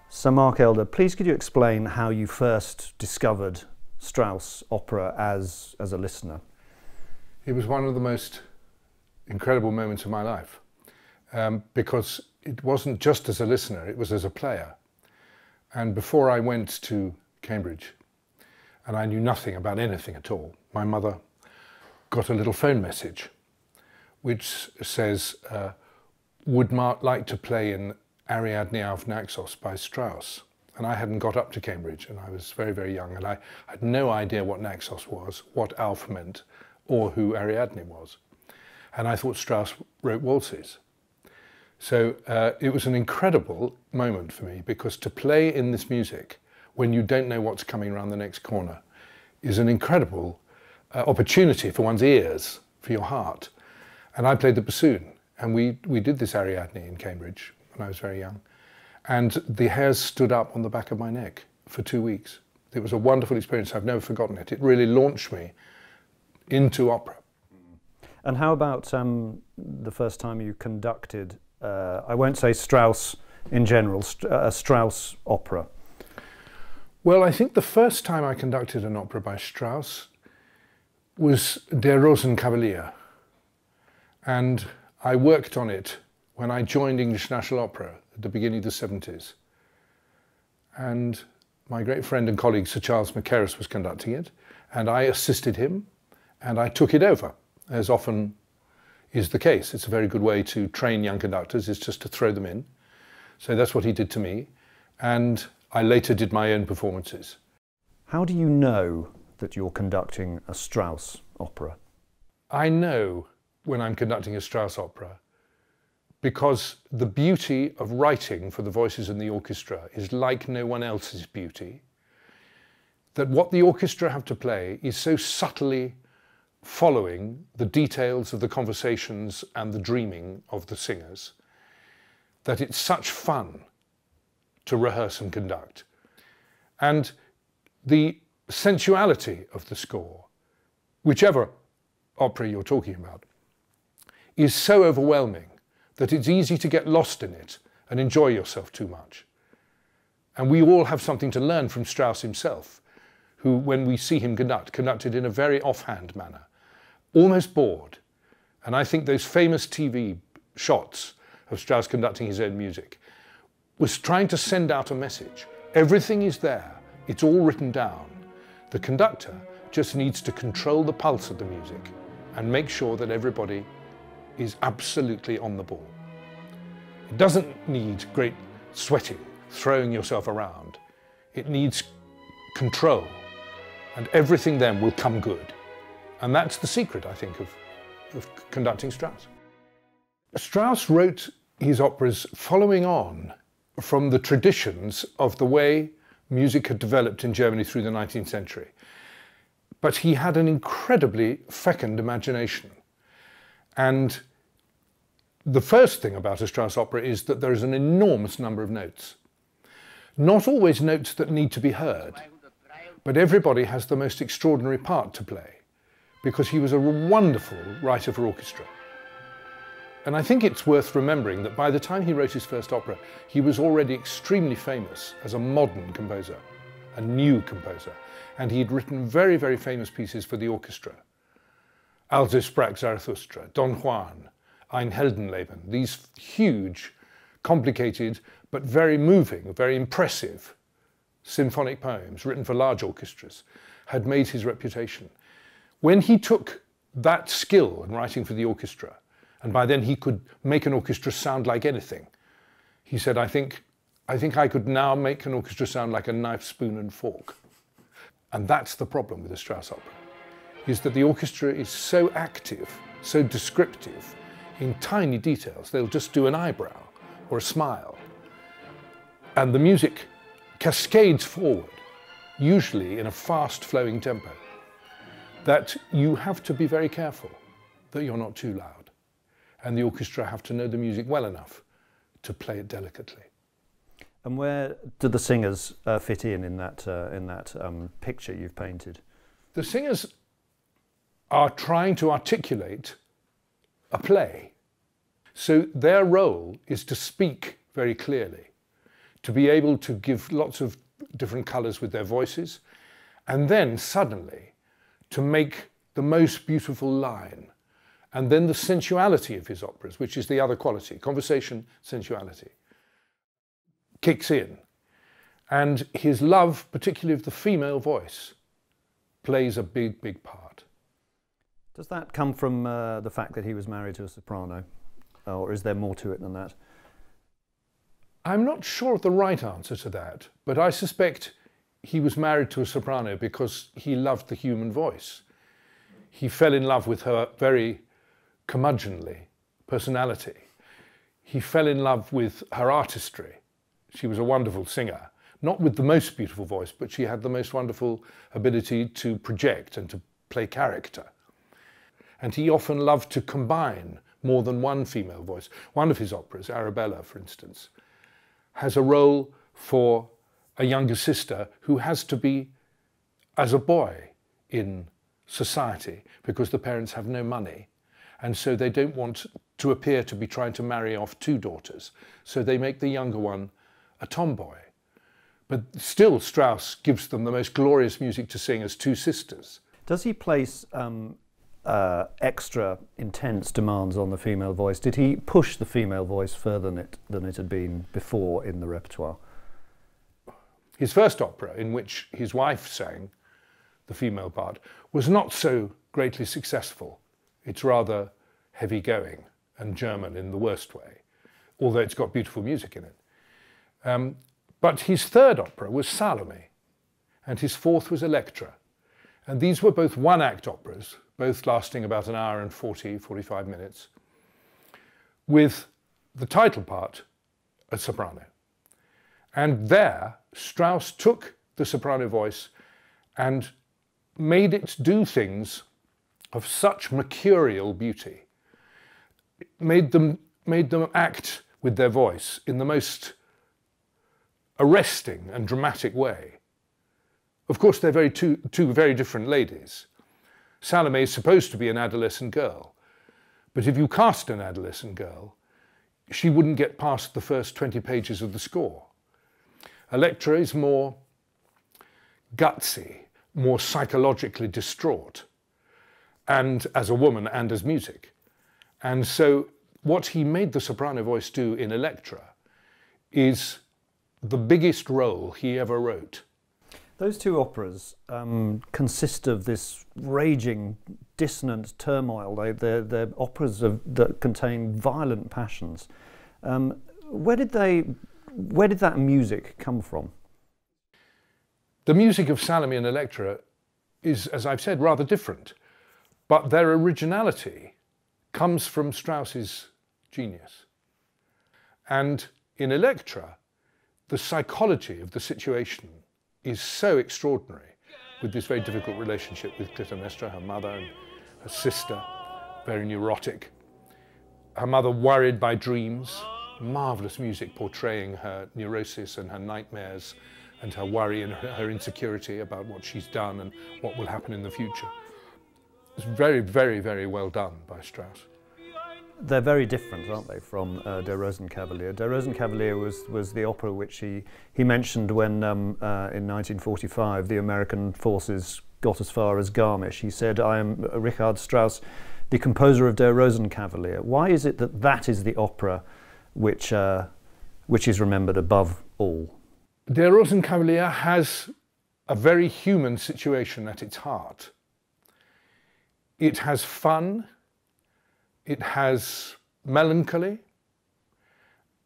So Mark Elder, please could you explain how you first discovered Strauss opera as a listener? It was one of the most incredible moments of my life, because it wasn't just as a listener, it was as a player. And before I went to Cambridge, and I knew nothing about anything at all, my mother got a little phone message which says, would Mark like to play in Ariadne auf Naxos by Strauss? And I hadn't got up to Cambridge, and I was very, very young, and I had no idea what Naxos was, what Auf meant, or who Ariadne was. And I thought Strauss wrote waltzes. So it was an incredible moment for me, because to play in this music when you don't know what's coming around the next corner is an incredible opportunity for one's ears, for your heart. And I played the bassoon, and we did this Ariadne in Cambridge when I was very young. And the hairs stood up on the back of my neck for 2 weeks. It was a wonderful experience. I've never forgotten it. It really launched me into opera. And how about the first time you conducted, I won't say Strauss in general, a Strauss opera? Well, I think the first time I conducted an opera by Strauss was Der Rosenkavalier. And I worked on it when I joined English National Opera at the beginning of the 70s. And my great friend and colleague Sir Charles Mackerras was conducting it, and I assisted him, and I took it over, as often is the case. It's a very good way to train young conductors, is just to throw them in. So that's what he did to me, and I later did my own performances. How do you know that you're conducting a Strauss opera? I know when I'm conducting a Strauss opera because the beauty of writing for the voices and the orchestra is like no one else's beauty, that what the orchestra have to play is so subtly following the details of the conversations and the dreaming of the singers, that it's such fun to rehearse and conduct. And the sensuality of the score, whichever opera you're talking about, is so overwhelming that it's easy to get lost in it and enjoy yourself too much. And we all have something to learn from Strauss himself, who, when we see him conducted in a very offhand manner, almost bored. And I think those famous TV shots of Strauss conducting his own music was trying to send out a message. Everything is there, it's all written down. The conductor just needs to control the pulse of the music and make sure that everybody is absolutely on the ball. It doesn't need great sweating, throwing yourself around. It needs control, and everything then will come good. And that's the secret, I think, of conducting Strauss. Strauss wrote his operas following on from the traditions of the way music had developed in Germany through the 19th century. But he had an incredibly fecund imagination. And the first thing about a Strauss opera is that there is an enormous number of notes. Not always notes that need to be heard, but everybody has the most extraordinary part to play, because he was a wonderful writer for orchestra. And I think it's worth remembering that by the time he wrote his first opera, he was already extremely famous as a modern composer, a new composer, and he'd written very, very famous pieces for the orchestra. Also sprach Zarathustra, Don Juan, Ein Heldenleben, these huge, complicated, but very moving, very impressive symphonic poems written for large orchestras had made his reputation. When he took that skill in writing for the orchestra, and by then he could make an orchestra sound like anything, he said, I think I could now make an orchestra sound like a knife, spoon and fork. And that's the problem with the Strauss opera, is that the orchestra is so active, so descriptive in tiny details. They'll just do an eyebrow or a smile. And the music cascades forward, usually in a fast flowing tempo, that you have to be very careful that you're not too loud. And the orchestra have to know the music well enough to play it delicately. And where do the singers fit in that picture you've painted? The singers are trying to articulate a play. So their role is to speak very clearly, to be able to give lots of different colours with their voices, and then suddenly to make the most beautiful line, and then the sensuality of his operas, which is the other quality, conversation, sensuality, kicks in. And his love, particularly of the female voice, plays a big, big part. Does that come from the fact that he was married to a soprano, or is there more to it than that? I'm not sure of the right answer to that, but I suspect he was married to a soprano because he loved the human voice. He fell in love with her very curmudgeonly personality. He fell in love with her artistry. She was a wonderful singer, not with the most beautiful voice, but she had the most wonderful ability to project and to play character. And he often loved to combine more than one female voice. One of his operas, Arabella, for instance, has a role for a younger sister who has to be as a boy in society because the parents have no money, and so they don't want to appear to be trying to marry off two daughters, so they make the younger one a tomboy. But still Strauss gives them the most glorious music to sing as two sisters. Does he place extra intense demands on the female voice? Did he push the female voice further than it had been before in the repertoire? His first opera, in which his wife sang the female part, was not so greatly successful. It's rather heavy-going and German in the worst way, although it's got beautiful music in it. But his third opera was Salome, and his fourth was Electra. And these were both one-act operas, both lasting about an hour and 45 minutes, with the title part a soprano. And there, Strauss took the soprano voice and made it do things of such mercurial beauty, made them act with their voice in the most arresting and dramatic way. Of course, they're two very different ladies. Salome is supposed to be an adolescent girl, but if you cast an adolescent girl, she wouldn't get past the first 20 pages of the score. Electra is more gutsy, more psychologically distraught, and as a woman and as music. And so what he made the soprano voice do in Electra is the biggest role he ever wrote. Those two operas consist of this raging, dissonant turmoil. They're operas that contain violent passions. Where did that music come from? The music of Salome and Electra is, as I've said, rather different, but their originality comes from Strauss's genius. And in Electra, the psychology of the situation is so extraordinary, with this very difficult relationship with Clytemnestra, her mother, and her sister, very neurotic. Her mother worried by dreams, marvellous music portraying her neurosis and her nightmares and her worry and her insecurity about what she's done and what will happen in the future. It's very, very, very well done by Strauss. They're very different, aren't they, from Der Rosenkavalier? Der Rosenkavalier was the opera which he mentioned when, in 1945, the American forces got as far as Garmisch. He said, "I am Richard Strauss, the composer of Der Rosenkavalier." Why is it that is the opera which is remembered above all? Der Rosenkavalier has a very human situation at its heart. It has fun. It has melancholy,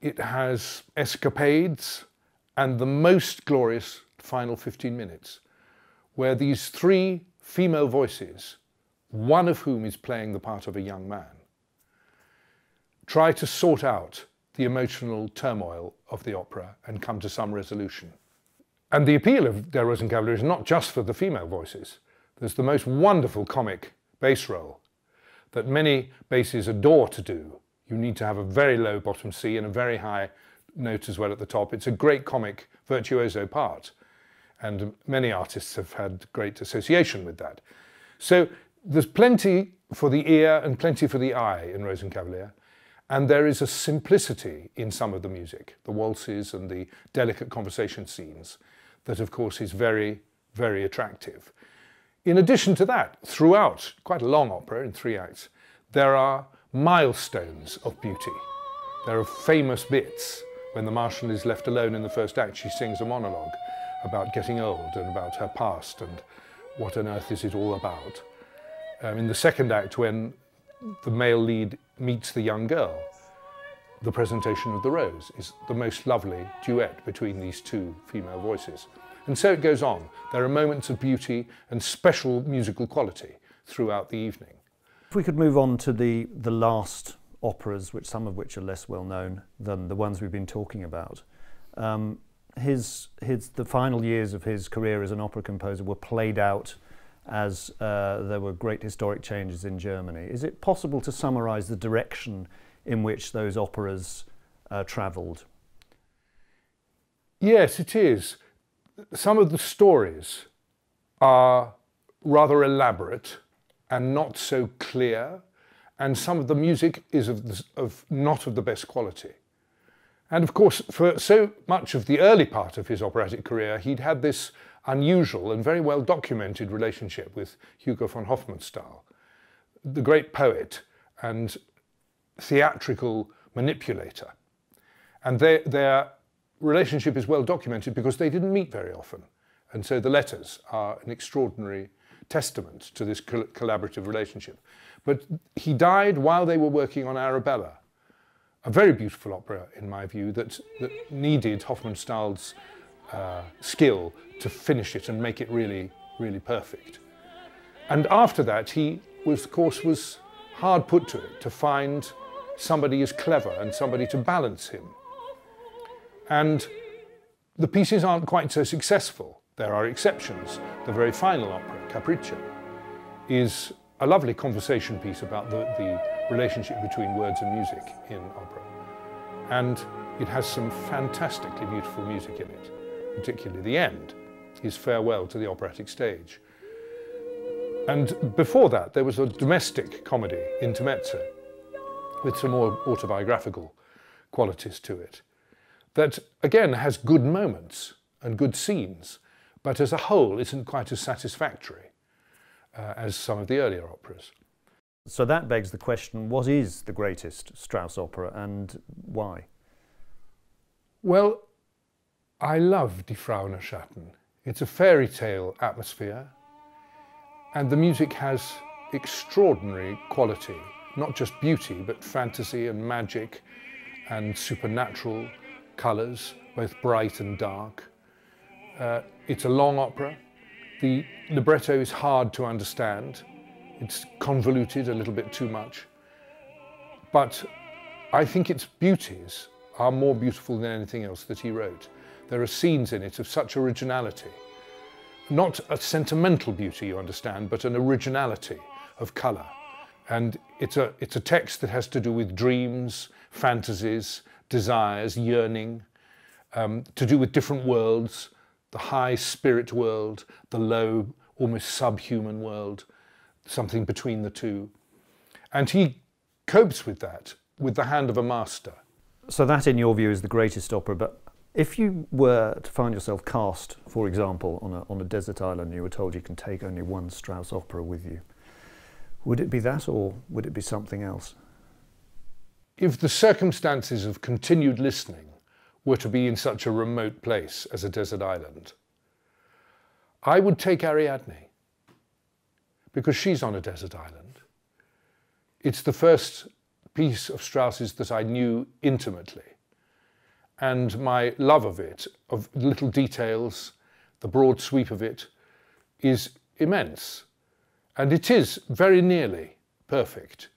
it has escapades, and the most glorious final 15 minutes, where these three female voices, one of whom is playing the part of a young man, try to sort out the emotional turmoil of the opera and come to some resolution. And the appeal of Der Rosenkavalier is not just for the female voices. There's the most wonderful comic bass role that many basses adore to do. You need to have a very low bottom C and a very high note as well at the top. It's a great comic virtuoso part, and many artists have had great association with that. So there's plenty for the ear and plenty for the eye in Rosenkavalier, And there is a simplicity in some of the music, the waltzes and the delicate conversation scenes, that of course is very, very attractive. In addition to that, throughout quite a long opera in 3 acts, there are milestones of beauty. There are famous bits. When the Marshal is left alone in the first act, she sings a monologue about getting old and about her past and what on earth is it all about. In the second act, when the male lead meets the young girl, the presentation of the rose is the most lovely duet between these two female voices. And so it goes on. There are moments of beauty and special musical quality throughout the evening. If we could move on to the last operas, some of which are less well known than the ones we've been talking about. The final years of his career as an opera composer were played out as there were great historic changes in Germany. Is it possible to summarize the direction in which those operas travelled? Yes, it is. Some of the stories are rather elaborate and not so clear, and some of the music is not of the best quality. And of course, for so much of the early part of his operatic career, he'd had this unusual and very well documented relationship with Hugo von Hofmannsthal, the great poet and theatrical manipulator. And their relationship is well documented because they didn't meet very often. And so the letters are an extraordinary testament to this collaborative relationship. But he died while they were working on Arabella, a very beautiful opera, in my view, that needed Hofmannsthal's skill to finish it and make it really, really perfect. And after that, he of course was hard put to it to find somebody as clever and somebody to balance him. And the pieces aren't quite so successful. There are exceptions. The very final opera, Capriccio, is a lovely conversation piece about the relationship between words and music in opera. And it has some fantastically beautiful music in it, particularly the end, his farewell to the operatic stage. And before that, there was a domestic comedy, Intermezzo, with some more autobiographical qualities to it, that again has good moments and good scenes, but as a whole isn't quite as satisfactory as some of the earlier operas. So that begs the question, what is the greatest Strauss opera and why? Well, I love Die Frau ohne Schatten. It's a fairy tale atmosphere, and the music has extraordinary quality, not just beauty, but fantasy and magic and supernatural colours, both bright and dark. It's a long opera. The libretto is hard to understand. It's convoluted a little bit too much. But I think its beauties are more beautiful than anything else that he wrote. There are scenes in it of such originality. Not a sentimental beauty, you understand, but an originality of colour. And it's a text that has to do with dreams, fantasies, desires, yearning, to do with different worlds, the high spirit world, the low, almost subhuman world, something between the two. And he copes with that with the hand of a master. So that, in your view, is the greatest opera, but if you were to find yourself cast, for example, on a desert island, you were told you can take only one Strauss opera with you, would it be that or would it be something else? If the circumstances of continued listening were to be in such a remote place as a desert island, I would take Ariadne, because she's on a desert island. It's the first piece of Strauss's that I knew intimately. And my love of it, of little details, the broad sweep of it, is immense. And it is very nearly perfect.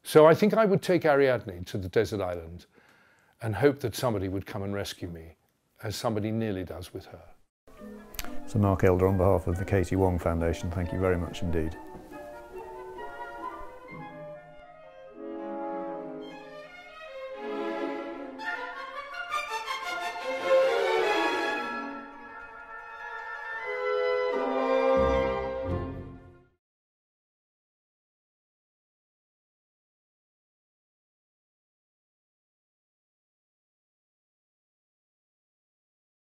So I think I would take Ariadne to the desert island and hope that somebody would come and rescue me, as somebody nearly does with her. So Mark Elder, on behalf of the Katie Wong Foundation, thank you very much indeed.